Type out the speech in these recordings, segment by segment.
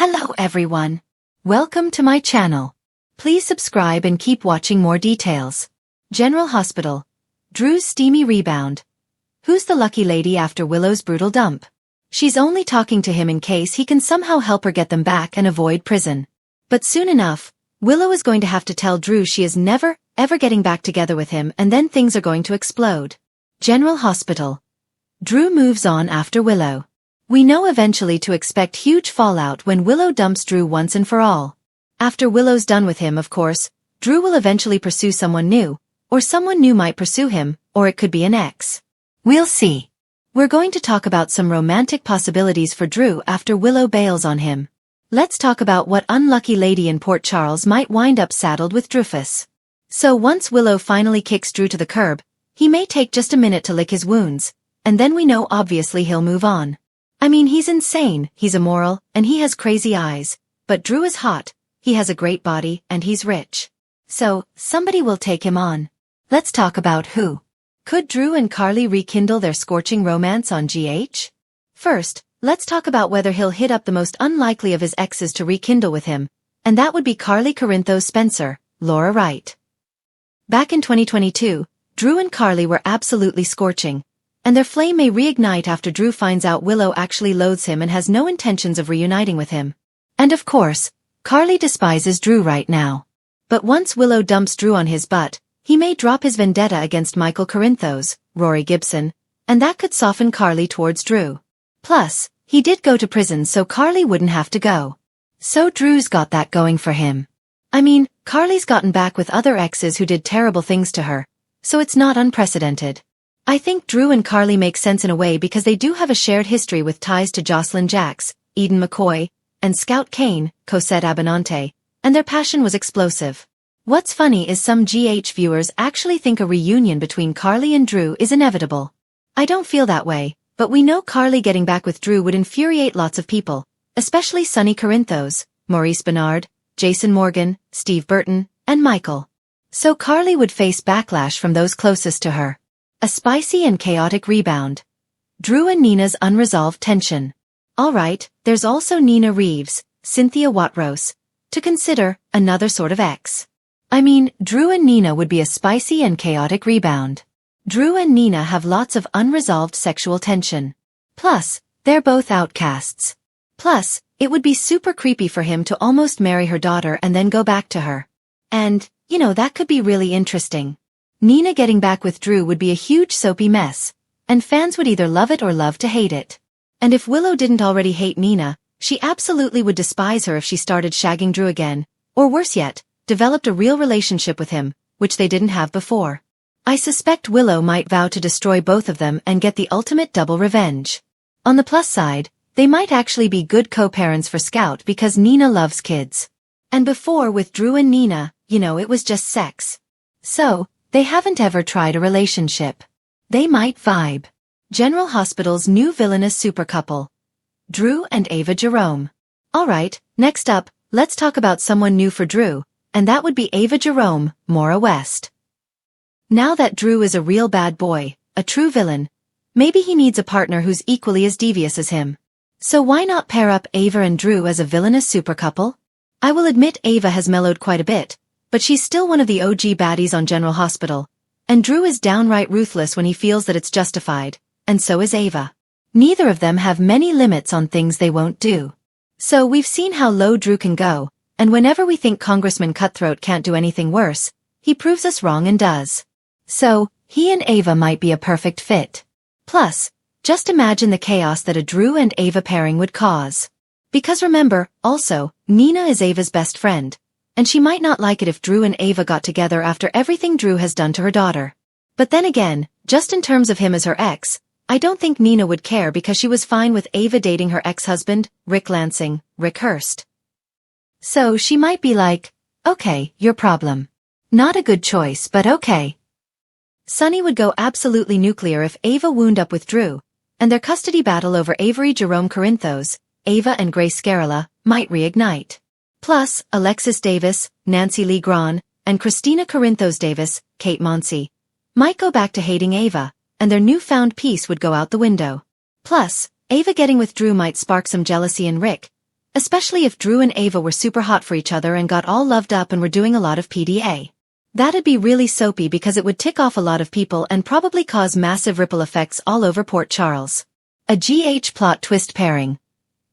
Hello everyone. Welcome to my channel. Please subscribe and keep watching more details. General Hospital. Drew's steamy rebound. Who's the lucky lady after Willow's brutal dump? She's only talking to him in case he can somehow help her get them back and avoid prison. But soon enough, Willow is going to have to tell Drew she is never, ever getting back together with him, and then things are going to explode. General Hospital. Drew moves on after Willow. We know eventually to expect huge fallout when Willow dumps Drew once and for all. After Willow's done with him, of course, Drew will eventually pursue someone new, or someone new might pursue him, or it could be an ex. We'll see. We're going to talk about some romantic possibilities for Drew after Willow bails on him. Let's talk about what unlucky lady in Port Charles might wind up saddled with Drufus. So once Willow finally kicks Drew to the curb, he may take just a minute to lick his wounds, and then we know obviously he'll move on. I mean, he's insane, he's immoral, and he has crazy eyes, but Drew is hot, he has a great body, and he's rich. So, somebody will take him on. Let's talk about who. Could Drew and Carly rekindle their scorching romance on GH? First, let's talk about whether he'll hit up the most unlikely of his exes to rekindle with him, and that would be Carly Corinthos Spencer, Laura Wright. Back in 2022, Drew and Carly were absolutely scorching, and their flame may reignite after Drew finds out Willow actually loathes him and has no intentions of reuniting with him. And of course, Carly despises Drew right now. But once Willow dumps Drew on his butt, he may drop his vendetta against Michael Corinthos, Rory Gibson, and that could soften Carly towards Drew. Plus, he did go to prison so Carly wouldn't have to go. So Drew's got that going for him. I mean, Carly's gotten back with other exes who did terrible things to her, so it's not unprecedented. I think Drew and Carly make sense in a way because they do have a shared history with ties to Jocelyn Jacks, Eden McCoy, and Scout Kane, Cosette Abinante, and their passion was explosive. What's funny is some GH viewers actually think a reunion between Carly and Drew is inevitable. I don't feel that way, but we know Carly getting back with Drew would infuriate lots of people, especially Sonny Corinthos, Maurice Bernard, Jason Morgan, Steve Burton, and Michael. So Carly would face backlash from those closest to her. A spicy and chaotic rebound. Drew and Nina's unresolved tension. Alright, there's also Nina Reeves, Cynthia Watrose, to consider, another sort of ex. I mean, Drew and Nina would be a spicy and chaotic rebound. Drew and Nina have lots of unresolved sexual tension. Plus, they're both outcasts. Plus, it would be super creepy for him to almost marry her daughter and then go back to her. And, that could be really interesting. Nina getting back with Drew would be a huge soapy mess, and fans would either love it or love to hate it. And if Willow didn't already hate Nina, she absolutely would despise her if she started shagging Drew again, or worse yet, developed a real relationship with him, which they didn't have before. I suspect Willow might vow to destroy both of them and get the ultimate double revenge. On the plus side, they might actually be good co-parents for Scout because Nina loves kids. And before with Drew and Nina, it was just sex. So, they haven't ever tried a relationship. They might vibe. General Hospital's new villainous super couple. Drew and Ava Jerome. Alright, next up, let's talk about someone new for Drew, and that would be Ava Jerome, Maura West. Now that Drew is a real bad boy, a true villain, maybe he needs a partner who's equally as devious as him. So why not pair up Ava and Drew as a villainous super couple? I will admit Ava has mellowed quite a bit, but she's still one of the OG baddies on General Hospital, and Drew is downright ruthless when he feels that it's justified, and so is Ava. Neither of them have many limits on things they won't do. So we've seen how low Drew can go, and whenever we think Congressman Cutthroat can't do anything worse, he proves us wrong and does. So, he and Ava might be a perfect fit. Plus, just imagine the chaos that a Drew and Ava pairing would cause. Because remember, also, Nina is Ava's best friend, and she might not like it if Drew and Ava got together after everything Drew has done to her daughter. But then again, just in terms of him as her ex, I don't think Nina would care because she was fine with Ava dating her ex-husband, Rick Lansing, Rick Hurst. So she might be like, okay, your problem. Not a good choice, but okay. Sonny would go absolutely nuclear if Ava wound up with Drew, and their custody battle over Avery Jerome Corinthos, Ava and Grace Scarella, might reignite. Plus, Alexis Davis, Nancy Lee Grahn, and Christina Corinthos Davis, Kate Monsey, might go back to hating Ava, and their newfound peace would go out the window. Plus, Ava getting with Drew might spark some jealousy in Rick, Especially if Drew and Ava were super hot for each other and got all loved up and were doing a lot of PDA. That'd be really soapy because it would tick off a lot of people and probably cause massive ripple effects all over Port Charles. A GH plot twist pairing.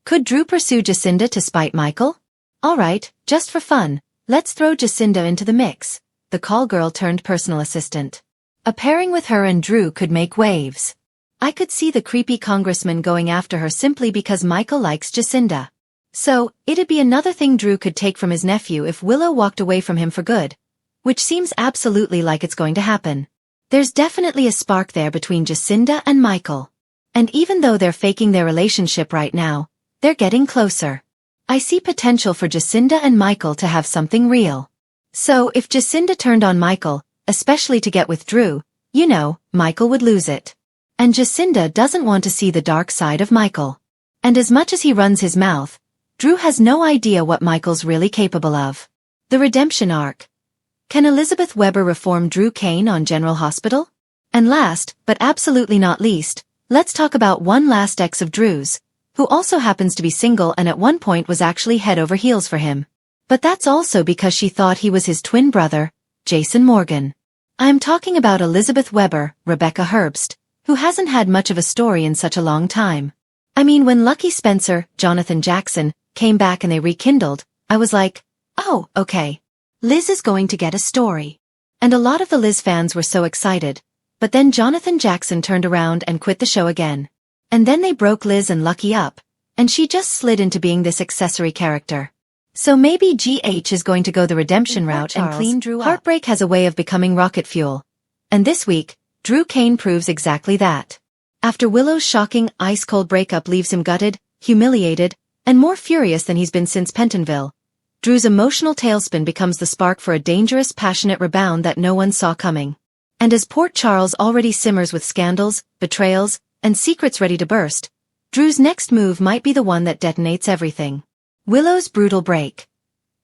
Could Drew pursue Jacinda to spite Michael? Alright, just for fun, let's throw Jacinda into the mix, the call girl turned personal assistant. A pairing with her and Drew could make waves. I could see the creepy congressman going after her simply because Michael likes Jacinda. So, it'd be another thing Drew could take from his nephew if Willow walked away from him for good. Which seems absolutely like it's going to happen. There's definitely a spark there between Jacinda and Michael. And even though they're faking their relationship right now, they're getting closer. I see potential for Jacinda and Michael to have something real. So if Jacinda turned on Michael, especially to get with Drew, you know, Michael would lose it. And Jacinda doesn't want to see the dark side of Michael. And as much as he runs his mouth, Drew has no idea what Michael's really capable of. The redemption arc. Can Elizabeth Weber reform Drew Kane on General Hospital? And last, but absolutely not least, let's talk about one last ex of Drew's, who also happens to be single and at one point was actually head over heels for him. But that's also because she thought he was his twin brother, Jason Morgan. I'm talking about Elizabeth Weber, Rebecca Herbst, who hasn't had much of a story in such a long time. I mean, when Lucky Spencer, Jonathan Jackson, came back and they rekindled, I was like, oh, okay. Liz is going to get a story. And a lot of the Liz fans were so excited. But then Jonathan Jackson turned around and quit the show again. And then they broke Liz and Lucky up, and she just slid into being this accessory character. So maybe GH is going to go the redemption route and clean Drew up. Heartbreak has a way of becoming rocket fuel. And this week, Drew Kane proves exactly that. After Willow's shocking, ice-cold breakup leaves him gutted, humiliated, and more furious than he's been since Pentonville, Drew's emotional tailspin becomes the spark for a dangerous, passionate rebound that no one saw coming. And as Port Charles already simmers with scandals, betrayals, and secrets ready to burst, Drew's next move might be the one that detonates everything. Willow's brutal break.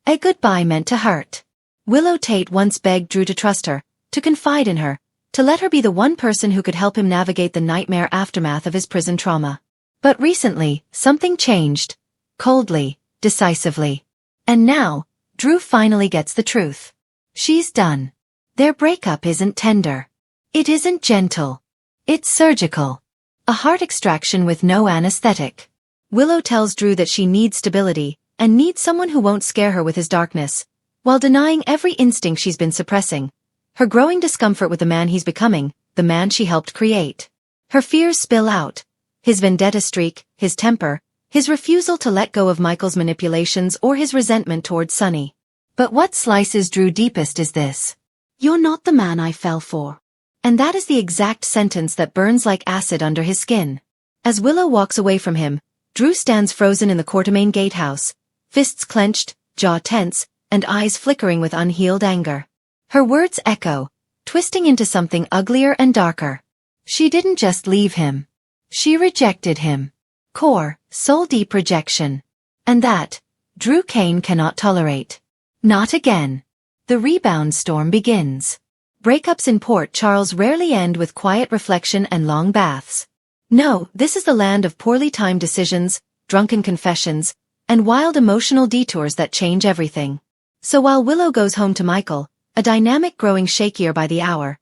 A goodbye meant to hurt. Willow Tate once begged Drew to trust her, to confide in her, to let her be the one person who could help him navigate the nightmare aftermath of his prison trauma. But recently, something changed. Coldly, decisively. And now, Drew finally gets the truth. She's done. Their breakup isn't tender. It isn't gentle. It's surgical. A heart extraction with no anesthetic. Willow tells Drew that she needs stability, and needs someone who won't scare her with his darkness, while denying every instinct she's been suppressing. Her growing discomfort with the man he's becoming, the man she helped create. Her fears spill out. His vendetta streak, his temper, his refusal to let go of Michael's manipulations or his resentment towards Sonny. But what slices Drew deepest is this. You're not the man I fell for. And that is the exact sentence that burns like acid under his skin. As Willow walks away from him, Drew stands frozen in the Quartermaine gatehouse, fists clenched, jaw tense, and eyes flickering with unhealed anger. Her words echo, twisting into something uglier and darker. She didn't just leave him. She rejected him. Core, soul-deep rejection. And that, Drew Kane cannot tolerate. Not again. The rebound storm begins. Breakups in Port Charles rarely end with quiet reflection and long baths. No, this is the land of poorly timed decisions, drunken confessions, and wild emotional detours that change everything. So while Willow goes home to Michael, a dynamic growing shakier by the hour,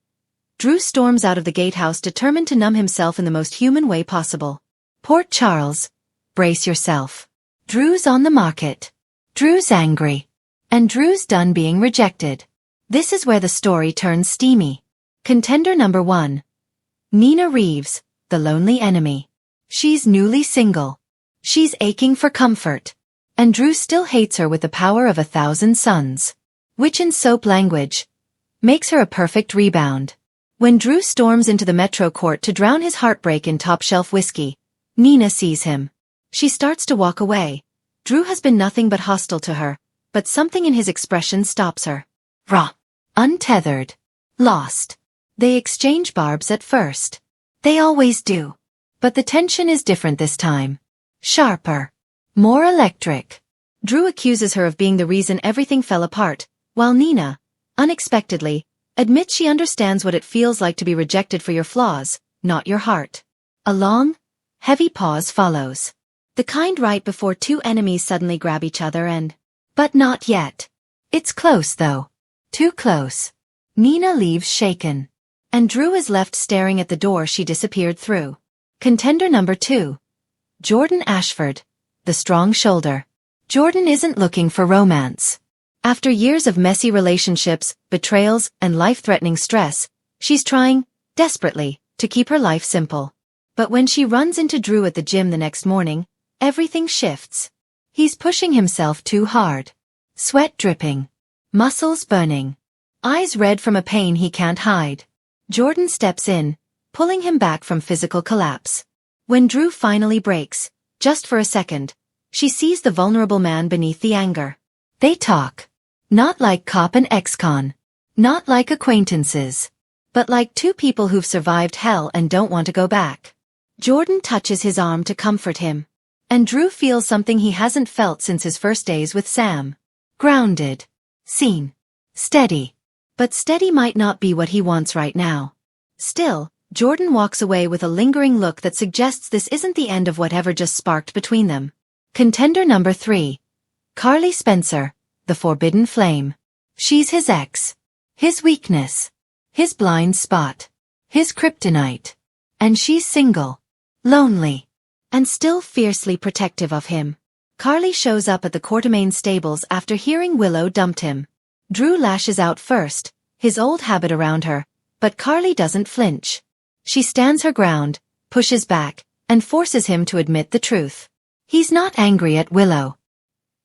Drew storms out of the gatehouse determined to numb himself in the most human way possible. Port Charles. Brace yourself. Drew's on the market. Drew's angry. And Drew's done being rejected. This is where the story turns steamy. Contender number 1. Nina Reeves, the lonely enemy. She's newly single. She's aching for comfort. And Drew still hates her with the power of 1,000 suns. Which in soap language makes her a perfect rebound. When Drew storms into the Metro Court to drown his heartbreak in top-shelf whiskey, Nina sees him. She starts to walk away. Drew has been nothing but hostile to her, but something in his expression stops her. Raw. Untethered. Lost. They exchange barbs at first. They always do. But the tension is different this time. Sharper. More electric. Drew accuses her of being the reason everything fell apart, while Nina, unexpectedly, admits she understands what it feels like to be rejected for your flaws, not your heart. A long, heavy pause follows. The kind right before two enemies suddenly grab each other but not yet. It's close though. Too close. Nina leaves shaken. And Drew is left staring at the door she disappeared through. Contender number 2. Jordan Ashford. The strong shoulder. Jordan isn't looking for romance. After years of messy relationships, betrayals, and life-threatening stress, she's trying, desperately, to keep her life simple. But when she runs into Drew at the gym the next morning, everything shifts. He's pushing himself too hard. Sweat dripping. Muscles burning. Eyes red from a pain he can't hide. Jordan steps in, pulling him back from physical collapse. When Drew finally breaks, just for a second, she sees the vulnerable man beneath the anger. They talk. Not like cop and ex-con. Not like acquaintances. But like two people who've survived hell and don't want to go back. Jordan touches his arm to comfort him. And Drew feels something he hasn't felt since his first days with Sam. Grounded. Seen. Steady. But steady might not be what he wants right now. Still, Jordan walks away with a lingering look that suggests this isn't the end of whatever just sparked between them. Contender number 3. Carly Spencer. The forbidden flame. She's his ex. His weakness. His blind spot. His kryptonite. And she's single. Lonely. And still fiercely protective of him. Carly shows up at the Quartermaine stables after hearing Willow dumped him. Drew lashes out first, his old habit around her, but Carly doesn't flinch. She stands her ground, pushes back, and forces him to admit the truth. He's not angry at Willow.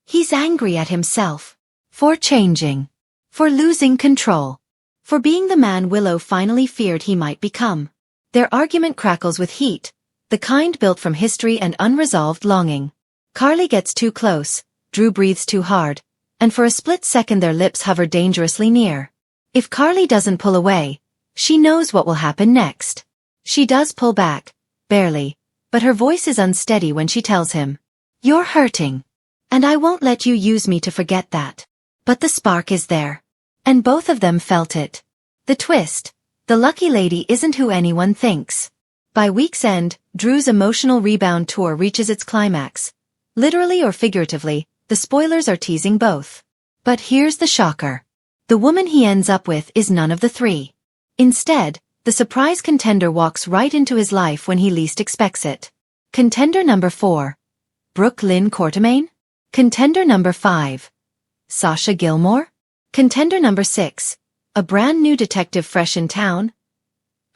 He's angry at himself. For changing. For losing control. For being the man Willow finally feared he might become. Their argument crackles with heat, the kind built from history and unresolved longing. Carly gets too close, Drew breathes too hard, and for a split second their lips hover dangerously near. If Carly doesn't pull away, she knows what will happen next. She does pull back, barely, but her voice is unsteady when she tells him, "You're hurting. And I won't let you use me to forget that." But the spark is there. And both of them felt it. The twist. The lucky lady isn't who anyone thinks. By week's end, Drew's emotional rebound tour reaches its climax. Literally or figuratively, the spoilers are teasing both. But here's the shocker. The woman he ends up with is none of the three. Instead, the surprise contender walks right into his life when he least expects it. Contender number 4. Brooke Lynn Quartermaine? Contender number 5. Sasha Gilmore? Contender number 6. A brand new detective fresh in town? ***.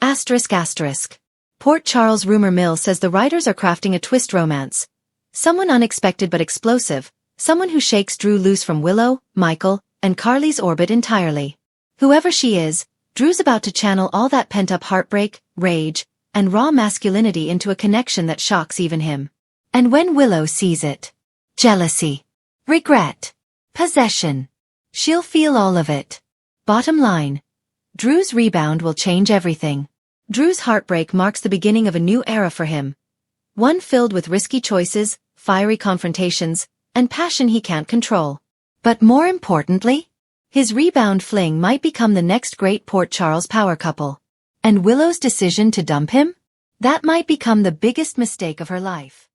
Port Charles rumor mill says the writers are crafting a twist romance. Someone unexpected but explosive, someone who shakes Drew loose from Willow, Michael, and Carly's orbit entirely. Whoever she is, Drew's about to channel all that pent-up heartbreak, rage, and raw masculinity into a connection that shocks even him. And when Willow sees it, jealousy, regret, possession, she'll feel all of it. Bottom line, Drew's rebound will change everything. Drew's heartbreak marks the beginning of a new era for him. One filled with risky choices, fiery confrontations, and passion he can't control. But more importantly, his rebound fling might become the next great Port Charles power couple. And Willow's decision to dump him? That might become the biggest mistake of her life.